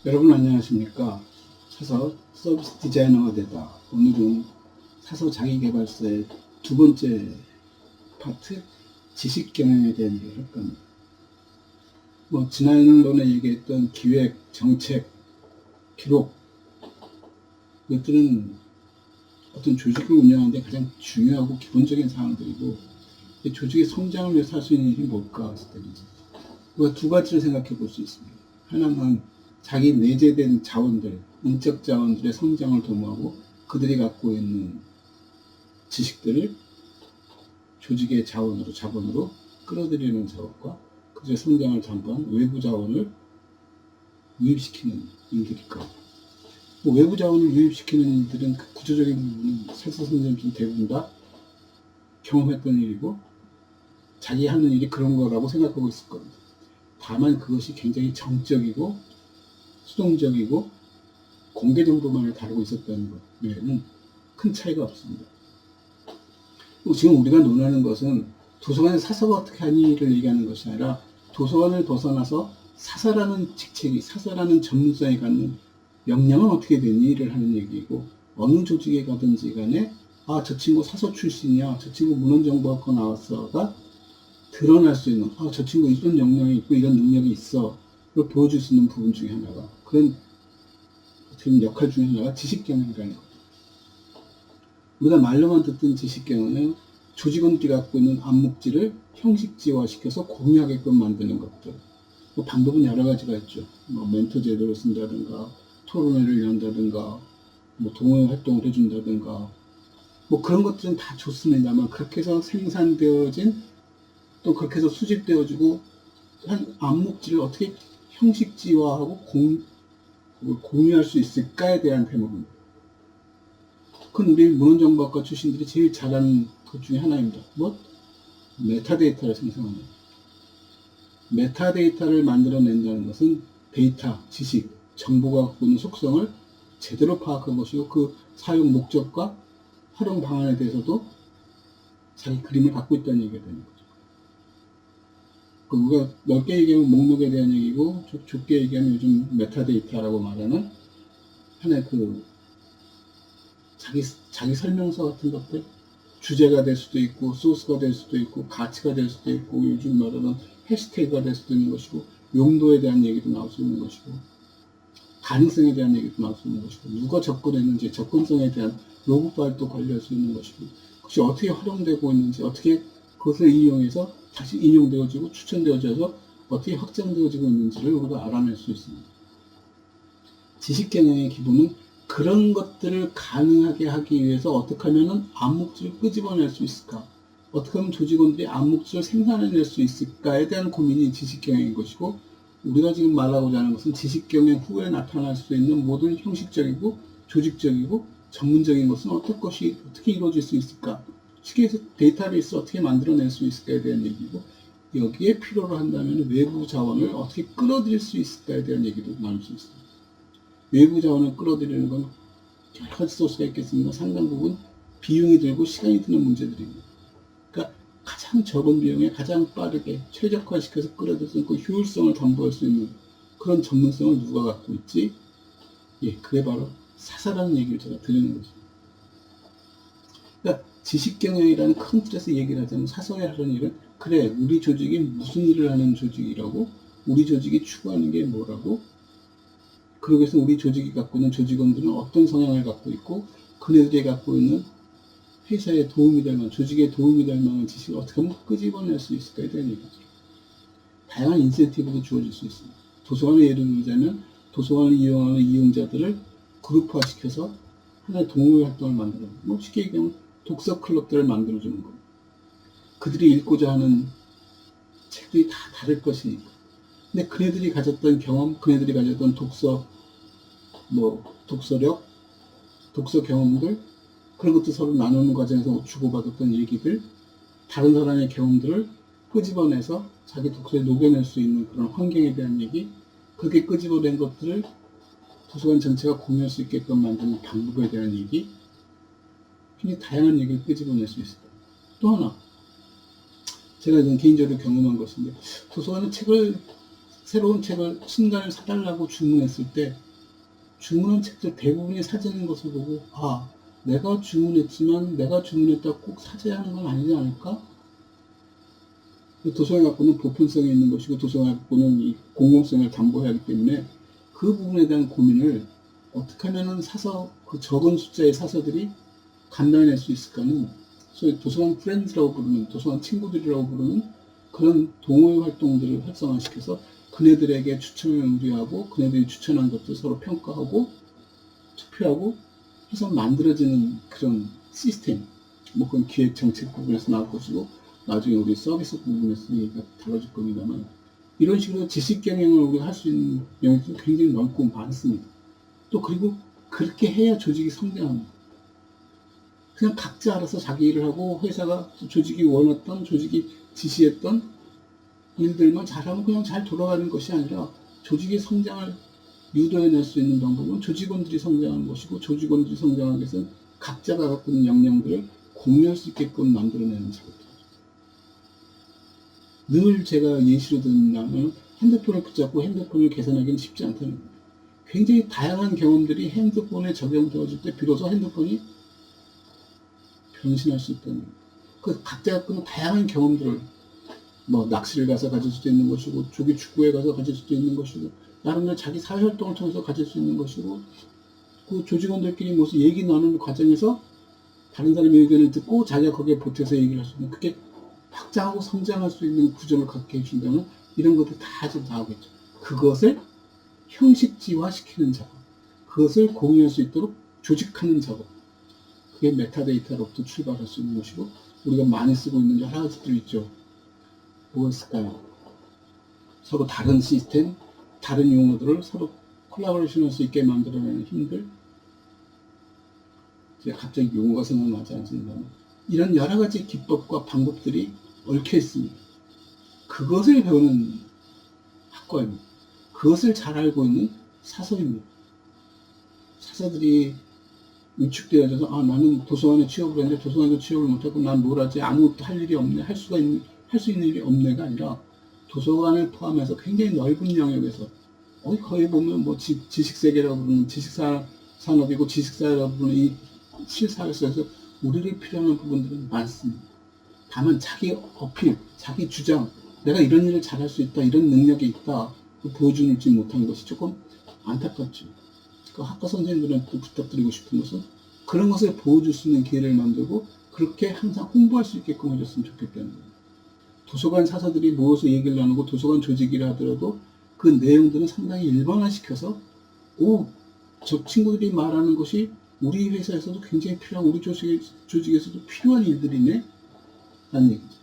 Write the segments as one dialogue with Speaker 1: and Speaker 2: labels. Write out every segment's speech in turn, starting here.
Speaker 1: 여러분 안녕하십니까? 사서 서비스 디자이너가 되다. 오늘은 사서 자기계발서의 두 번째 파트, 지식 경영에 대한 얘기를 할 겁니다. 지난번에 얘기했던 기획, 정책, 기록, 이것들은 어떤 조직을 운영하는데 가장 중요하고 기본적인 사항들이고, 조직의 성장을 위해서 할 수 있는 일이 뭘까 했을 때는 우리가 두 가지를 생각해 볼 수 있습니다. 하나는 자기 내재된 자원들, 인적 자원들의 성장을 도모하고 그들이 갖고 있는 지식들을 조직의 자본으로 끌어들이는 작업과 그들의 성장을 담보한 외부 자원을 유입시키는 일들일 겁니다. 외부 자원을 유입시키는 일들은 그 구조적인 부분은 설사선생님 대부분 다 경험했던 일이고 자기 하는 일이 그런 거라고 생각하고 있을 겁니다. 다만 그것이 굉장히 정적이고 수동적이고 공개 정보만을 다루고 있었다는 것 외에는 큰 차이가 없습니다. 지금 우리가 논하는 것은 도서관의 사서가 어떻게 하니를 얘기하는 것이 아니라 도서관을 벗어나서 사서라는 직책이, 사서라는 전문성이 갖는 역량은 어떻게 되니를 하는 얘기이고, 어느 조직에 가든지 간에 저 친구 사서 출신이야, 저 친구 문헌정보학과 나왔어가 드러날 수 있는, 저 친구 이런 역량이 있고 이런 능력이 있어 를 보여줄 수 있는 부분 중에 하나가, 그런 지금 역할 중에 하나가 지식경영이라는 거죠. 우리가 말로만 듣던 지식경영은 조직원들이 갖고 있는 암묵지를 형식지화시켜서 공유하게끔 만드는 것들. 방법은 여러 가지가 있죠. 멘토 제도를 쓴다든가, 토론회를 연다든가, 동호회 활동을 해준다든가, 그런 것들은 다 좋습니다만, 그렇게 해서 생산되어진, 또 그렇게 해서 수집되어지고 한 암묵지를 어떻게 형식지화하고 공유할 수 있을까에 대한 대목입니다. 그건 우리 문헌정보학과 출신들이 제일 잘하는 것 중에 하나입니다. 메타데이터를 생성하는. 메타데이터를 만들어낸다는 것은 데이터, 지식, 정보가 갖고 있는 속성을 제대로 파악한 것이고, 그 사용 목적과 활용 방안에 대해서도 자기 그림을 갖고 있다는 얘기가 되는 거죠. 우리가 넓게 얘기하면 목록에 대한 얘기고, 좁게 얘기하면 요즘 메타데이터라고 말하는 하나의 자기 설명서 같은 것들, 주제가 될 수도 있고, 소스가 될 수도 있고, 가치가 될 수도 있고, 요즘 말하는 해시태그가 될 수도 있는 것이고, 용도에 대한 얘기도 나올 수 있는 것이고, 가능성에 대한 얘기도 나올 수 있는 것이고, 누가 접근했는지 접근성에 대한 로그 파일도 관리할 수 있는 것이고, 그것이 어떻게 활용되고 있는지, 어떻게 그것을 이용해서 다시 인용되어지고 추천되어져서 어떻게 확장되어지고 있는지를 우리가 알아낼 수 있습니다. 지식경영의 기본은 그런 것들을 가능하게 하기 위해서 어떻게 하면 암묵지를 끄집어낼 수 있을까? 어떻게 하면 조직원들이 암묵지를 생산해낼 수 있을까에 대한 고민이 지식경영인 것이고, 우리가 지금 말하고자 하는 것은 지식경영 후에 나타날 수 있는 모든 형식적이고 조직적이고 전문적인 것은 어떻게 이루어질 수 있을까? 쉽게 해서 데이터베이스를 어떻게 만들어낼 수 있을까에 대한 얘기고, 여기에 필요로 한다면 외부 자원을 어떻게 끌어들일 수 있을까에 대한 얘기도 나눌 수 있습니다. 외부 자원을 끌어들이는 건 여러 가지 소스가 있겠습니다. 상당 부분 비용이 들고 시간이 드는 문제들입니다. 그러니까 가장 적은 비용에 가장 빠르게 최적화시켜서 끌어들일 수 있고 효율성을 담보할 수 있는 그런 전문성을 누가 갖고 있지? 그게 바로 사사라는 얘기를 제가 드리는 거죠. 그러니까 지식경영이라는 큰 틀에서 얘기를 하자면 사서에 하는 일은, 그래, 우리 조직이 무슨 일을 하는 조직이라고, 우리 조직이 추구하는 게 뭐라고, 그러기 위해서 우리 조직이 갖고 있는 조직원들은 어떤 성향을 갖고 있고, 그네들이 갖고 있는 회사에 도움이 될 만한, 조직에 도움이 될 만한 지식을 어떻게 하면 끄집어낼 수 있을까에 대한 얘기죠. 다양한 인센티브도 주어질 수 있습니다. 도서관을 예를 들자면, 도서관을 이용하는 이용자들을 그룹화시켜서 하나의 동호회 활동을 만들어요. 쉽게 얘기하면 독서 클럽들을 만들어주는 거예요. 그들이 읽고자 하는 책들이 다 다를 것이니까. 근데 그네들이 가졌던 경험, 그네들이 가졌던 독서력, 독서 경험들, 그런 것도 서로 나누는 과정에서 주고받았던 얘기들, 다른 사람의 경험들을 끄집어내서 자기 독서에 녹여낼 수 있는 그런 환경에 대한 얘기, 그렇게 끄집어낸 것들을 도서관 전체가 공유할 수 있게끔 만드는 방법에 대한 얘기, 굉장히 다양한 얘기를 끄집어낼 수 있습니다. 또 하나, 제가 개인적으로 경험한 것인데, 도서관은 책을 새로운 책을 신간을 사달라고 주문했을 때 주문한 책들 대부분이 사재는 것을 보고 아, 내가 주문했지만 내가 주문했다고 꼭 사재야 하는 건 아니지 않을까? 도서관 갖고는 보편성이 있는 것이고 도서관 갖고는 이 공공성을 담보해야 하기 때문에 그 부분에 대한 고민을 어떻게 하면은 사서, 그 적은 숫자의 사서들이 감당해낼 수 있을까는 소위 도서관 프렌즈라고 부르는, 도서관 친구들이라고 부르는 그런 동호회 활동들을 활성화시켜서 그네들에게 추천을 의뢰하고 그네들이 추천한 것들 서로 평가하고 투표하고 해서 만들어지는 그런 시스템, 뭐 그건 기획 정책 부분에서 나올 것이고 나중에 우리 서비스 부분에서 얘기가 다뤄질 겁니다만 이런 식으로 지식 경영을 우리가 할 수 있는 영역이 굉장히 넓고 많습니다. 또 그리고 그렇게 해야 조직이 성장합니다. 그냥 각자 알아서 자기 일을 하고 회사가 조직이 원했던 조직이 지시했던 일들만 잘하면 그냥 잘 돌아가는 것이 아니라 조직의 성장을 유도해낼 수 있는 방법은 조직원들이 성장하는 것이고 조직원들이 성장하기 위해서는 각자가 갖고 있는 역량들을 공유할 수 있게끔 만들어내는 작업입니다. 늘 제가 예시로 든다면 핸드폰을 붙잡고 핸드폰을 계산하기는 쉽지 않다는 거예요. 굉장히 다양한 경험들이 핸드폰에 적용되어질 때 비로소 핸드폰이 변신할 수 있다는 거예요. 그 각자 갖고 있는 다양한 경험들을 뭐 낚시를 가서 가질 수도 있는 것이고 조기 축구에 가서 가질 수도 있는 것이고 나름대로 자기 사회활동을 통해서 가질 수 있는 것이고 그 조직원들끼리 무슨 얘기 나누는 과정에서 다른 사람의 의견을 듣고 자기가 거기에 보태서 얘기를 할 수 있는 그게 확장하고 성장할 수 있는 구조를 갖게 해준다면 이런 것들 다 지금 나오겠죠. 그것을 형식지화시키는 작업, 그것을 공유할 수 있도록 조직하는 작업, 그게 메타데이터로부터 출발할 수 있는 것이고 우리가 많이 쓰고 있는 여러 가지들이 있죠. 무엇일까요? 서로 다른 시스템, 다른 용어들을 서로 콜라보레이션 할 수 있게 만들어내는 힘들, 제가 갑자기 용어가 생각나지 않습니다만 이런 여러 가지 기법과 방법들이 얽혀 있습니다. 그것을 배우는 학과입니다. 그것을 잘 알고 있는 사서입니다. 사서들이 위축되어져서 아 나는 도서관에 취업을 했는데 도서관에서 취업을 못하고 난 뭘 하지 아무것도 할 일이 없네 할 수 있는 일이 없네가 아니라 도서관을 포함해서 굉장히 넓은 영역에서 거의 보면 뭐 지식세계라고 부르는 지식산업이고 지식사회라고 부르는 이 실사회 속에서 우리를 필요한 부분들은 많습니다. 다만 자기 어필, 자기 주장, 내가 이런 일을 잘할 수 있다, 이런 능력이 있다 보여주지 못한 것이 조금 안타깝죠. 그 학과 선생님들한테 부탁드리고 싶은 것은 그런 것을 보여줄 수 있는 기회를 만들고 그렇게 항상 홍보할 수 있게끔 해줬으면 좋겠다는 거예요. 도서관 사서들이 모여서 얘기를 나누고 도서관 조직이라 하더라도 그 내용들은 상당히 일반화시켜서 저 친구들이 말하는 것이 우리 회사에서도 굉장히 필요한 우리 조직에서도 필요한 일들이네 라는 얘기죠.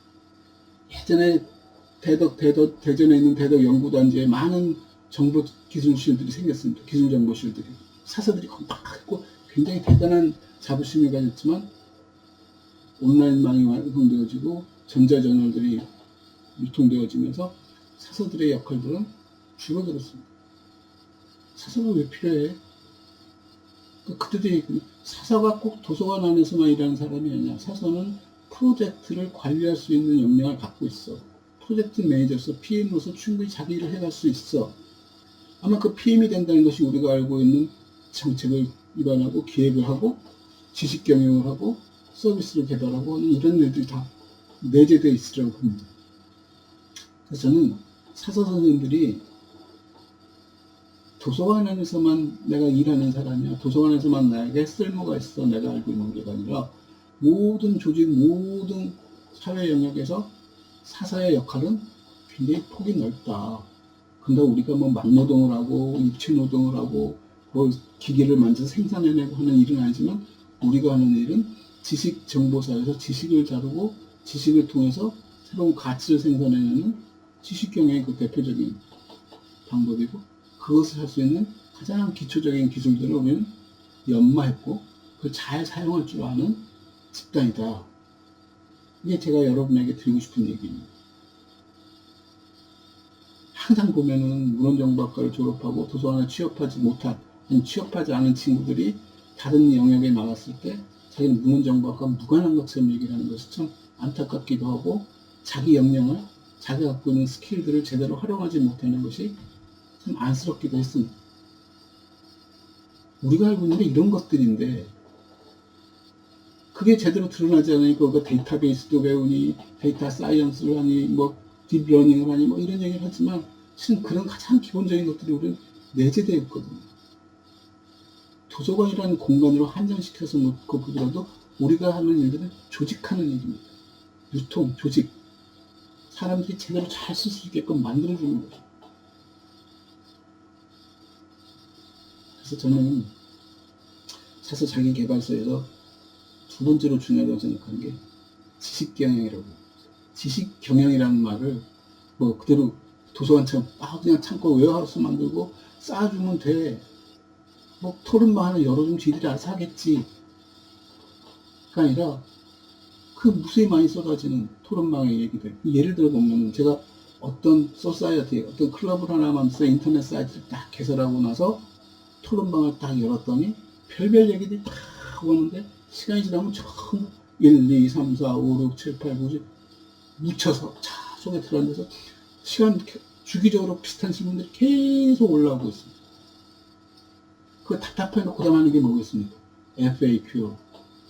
Speaker 1: 예전에 대전에 있는 대덕 연구단지에 많은 정보 기술실들이 생겼습니다. 기술정보실들이. 사서들이 컴팍하고 굉장히 대단한 자부심을 가졌지만 온라인망이 완성되어지고 전자저널들이 유통되어지면서 사서들의 역할들은 줄어들었습니다. 사서가 왜 필요해? 그때도 사서가 꼭 도서관 안에서만 일하는 사람이 아니야. 사서는 프로젝트를 관리할 수 있는 역량을 갖고 있어. 프로젝트 매니저로서 PM으로서 충분히 자기 일을 해갈 수 있어. 아마 그 PM이 된다는 것이 우리가 알고 있는 정책을 입안하고 기획을 하고 지식 경영을 하고 서비스를 개발하고 이런 일들이 다 내재되어 있으라고 봅니다. 그래서 저는 사서 선생님들이 도서관 안에서만 내가 일하는 사람이야. 도서관에서만 나에게 쓸모가 있어. 내가 알고 있는 게 아니라 모든 조직, 모든 사회 영역에서 사서의 역할은 굉장히 폭이 넓다. 근데 우리가 뭐 막노동을 하고 육체노동을 하고 뭐 기계를 만져서 생산해내고 하는 일은 아니지만 우리가 하는 일은 지식 정보사에서 지식을 다루고 지식을 통해서 새로운 가치를 생산해내는 지식 경영의 그 대표적인 방법이고 그것을 할 수 있는 가장 기초적인 기술들을 우리는 연마했고 그걸 잘 사용할 줄 아는 집단이다. 이게 제가 여러분에게 드리고 싶은 얘기입니다. 항상 보면은 문헌정보학과를 졸업하고 도서관에 취업하지 않은 친구들이 다른 영역에 나갔을 때 자기는 문헌정보학과 무관한 것처럼 얘기를 하는 것이 참 안타깝기도 하고 자기 역량을 자기가 갖고 있는 스킬들을 제대로 활용하지 못하는 것이 참 안쓰럽기도 했습니다. 우리가 알고 있는 게 이런 것들인데 그게 제대로 드러나지 않으니까 우리가 데이터베이스도 배우니 데이터 사이언스를 하니 뭐 딥러닝을 하니 뭐 이런 얘기를 하지만 실은 그런 가장 기본적인 것들이 우리는 내재되어 있거든요. 도서관이라는 공간으로 한정시켜서 놓고 보더라도 우리가 하는 일들은 조직하는 일입니다. 유통, 조직. 사람들이 제대로 잘 쓸 수 있게끔 만들어주는 거죠. 그래서 저는 사실 자기 개발서에서 두 번째로 중요하다고 생각하는 게 지식경영이라고. 지식경영이라는 말을 뭐 그대로 도서관처럼 그냥 창고 웨어하우스 만들고 쌓아주면 돼. 뭐 토론만 하는 열어주면 지들이 알아서 하겠지. 가 아니라 그 무수히 많이 쏟아지는 토론망의 얘기들. 예를 들어 보면 제가 어떤 소사이어티, 어떤 클럽을 하나 만들어서 인터넷 사이트를 딱 개설하고 나서 토론방을 딱 열었더니 별별 얘기들이 딱 오는데 시간이 지나면 전부 1, 2, 3, 4, 5, 6, 7, 8, 9, 10 묻혀서 차 속에 들어앉아서 시간 주기적으로 비슷한 질문들이 계속 올라오고 있습니다. 그 답답해서 고담하는 게 뭐겠습니까? FAQ,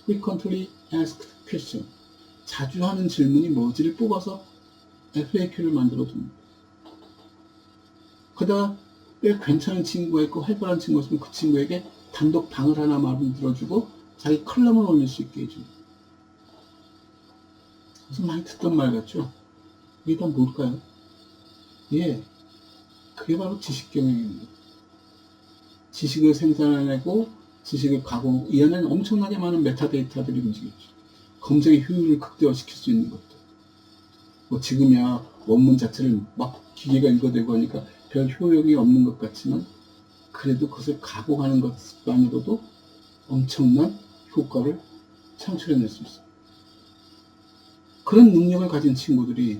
Speaker 1: Frequently Asked Question. 자주 하는 질문이 뭐지를 뽑아서 FAQ를 만들어 둡니다. 그러다가 꽤 괜찮은 친구가 있고 활발한 친구가 있으면 그 친구에게 단독 방을 하나 만들어주고 자기 컬럼을 올릴 수 있게 해줍니다. 그래서 많이 듣던 말 같죠? 이게 다 뭘까요? 예, 그게 바로 지식경영입니다. 지식을 생산해내고 지식을 가공, 이 안에는 엄청나게 많은 메타데이터들이 움직이죠. 검색의 효율을 극대화시킬 수 있는 것들. 뭐 지금이야 원문 자체를 막 기계가 읽어대고 하니까 별 효용이 없는 것 같지만 그래도 그것을 가공하는 것만으로도 엄청난 효과를 창출해낼 수 있어요. 그런 능력을 가진 친구들이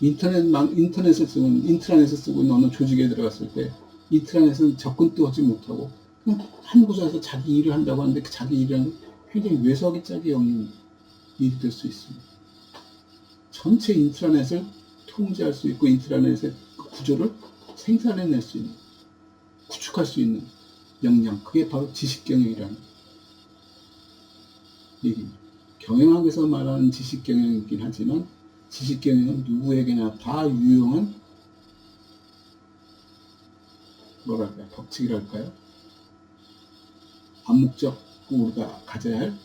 Speaker 1: 인터넷을 쓰고 있는 어느 조직에 들어갔을 때 인터넷은 접근도 하지 못하고 그냥 한 곳에서 자기 일을 한다고 하는데 그 자기 일은 굉장히 외석이 짝이 없는 일이 될 수 있습니다. 전체 인트라넷을 통제할 수 있고 인트라넷의 구조를 생산해낼 수 있는, 구축할 수 있는 역량, 그게 바로 지식경영이라는 얘기입니다. 경영학에서 말하는 지식경영이긴 하지만 지식경영은 누구에게나 다 유용한 뭐랄까요, 법칙이랄까요? 암묵적 우리가 가져야 할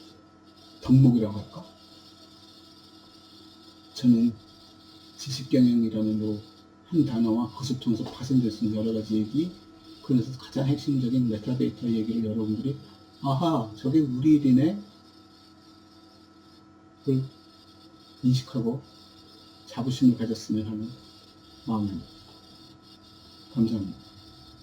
Speaker 1: 덕목이라고 할까? 저는 지식경영이라는 한 단어와 그것을 통해서 파생될 수 있는 여러 가지 얘기, 그래서 가장 핵심적인 메타데이터 얘기를 여러분들이 아하, 저게 우리 일이네 를 인식하고 자부심을 가졌으면 하는 마음입니다. 감사합니다.